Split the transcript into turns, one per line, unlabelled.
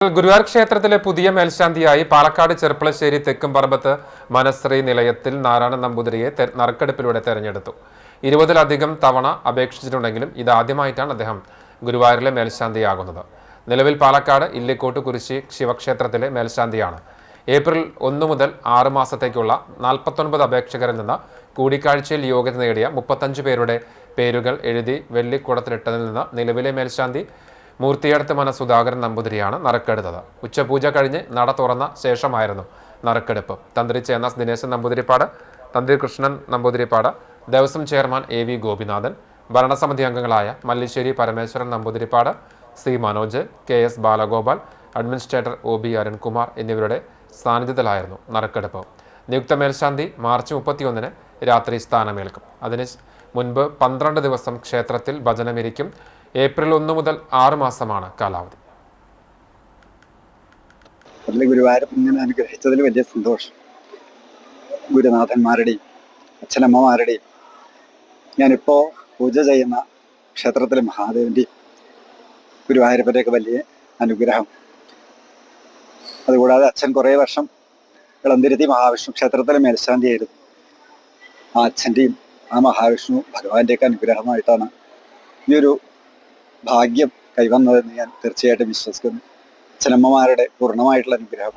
ഗുരുവായൂർ ക്ഷേത്രത്തിലെ പുതിയ മേൽശാന്തിയായി പാലക്കാട് ചെർപ്പളശ്ശേരി തെക്കുംപറമ്പത്ത് മനശ്രീ നിലയത്തിൽ നാരായണൻ നമ്പൂതിരിയെ നറുക്കെടുപ്പിലൂടെ തെരഞ്ഞെടുത്തു. 20-ലധികം തവണ അപേക്ഷിച്ചിട്ടുണ്ടെങ്കിലും ഇതാദ്യമായിട്ടാണ് അദ്ദേഹം ഗുരുവായൂരിലെ മേൽശാന്തിയാകുന്നത്. നിലവിൽ പാലക്കാട് ഇല്ലിക്കോട്ട് കുരിശി ശിവക്ഷേത്രത്തിലെ മേൽശാന്തിയാണ്. ഏപ്രിൽ 1 മുതൽ 6 മാസത്തേക്കുള്ള 49 അപേക്ഷകരിൽ നിന്ന് കൂടിക്കാഴ്ചയിൽ യോഗ്യത നേടിയ 35 പേരുടെ പേരുകൾ എഴുതി വെള്ളിക്കുടത്തിലിട്ടതിൽ നിന്ന് നിലവിലെ മേൽശാന്തി മൂർത്തിയടത്ത് മന സുധാകരൻ നമ്പൂതിരിയാണ് നറുക്കെടുത്തത്. ഉച്ചപൂജ കഴിഞ്ഞ് നട തുറന്ന ശേഷമായിരുന്നു നറുക്കെടുപ്പ്. തന്ത്രി ചേന്നാസ് ദിനേശൻ നമ്പൂതിരിപ്പാട്, തന്ത്രി കൃഷ്ണൻ നമ്പൂതിരിപ്പാട്, ദേവസ്വം ചെയർമാൻ AV ഗോപിനാഥൻ, ഭരണസമിതി അംഗങ്ങളായ Mallissery Parameswaran Namboothiripad, C Manoj, KS Balagopal, administrator OB Arunkumar എന്നിവരുടെ സാന്നിധ്യത്തിലായിരുന്നു നറുക്കെടുപ്പ്. നിയുക്ത മേൽശാന്തി മാർച്ച് 31-ന് രാത്രി സ്ഥാനമേൽക്കും. അതിന് മുൻപ് 12 ദിവസം ക്ഷേത്രത്തിൽ ഭജനമിരിക്കും. ഏപ്രിൽ 1 മുതൽ 6 മാസമാണ് കാലാവധി.
ഗുരുവായൂരപ്പൻ ഇങ്ങനെ അനുഗ്രഹിച്ചതിൽ വലിയ സന്തോഷം. ഗുരുനാഥന്മാരുടെയും അച്ഛനമ്മമാരുടെയും ഞാനിപ്പോൾ പൂജ ചെയ്യുന്ന ക്ഷേത്രത്തിലെ മഹാദേവൻ്റെയും ഗുരുവായൂരപ്പൻ്റെയൊക്കെ വലിയ അനുഗ്രഹം. അതുകൂടാതെ അച്ഛൻ കുറേ വർഷം ഇളന്തിരുത്തി മഹാവിഷ്ണു ക്ഷേത്രത്തിലെ മേൽശാന്തിയായിരുന്നു. ആ അച്ഛൻ്റെയും ആ മഹാവിഷ്ണു ഭഗവാന്റെയൊക്കെ അനുഗ്രഹമായിട്ടാണ് ഈ ഒരു ഭാഗ്യം കൈവന്നതെന്ന് ഞാൻ തീർച്ചയായിട്ടും വിശ്വസിക്കുന്നു. അച്ഛനമ്മമാരുടെ പൂർണ്ണമായിട്ടുള്ള അനുഗ്രഹം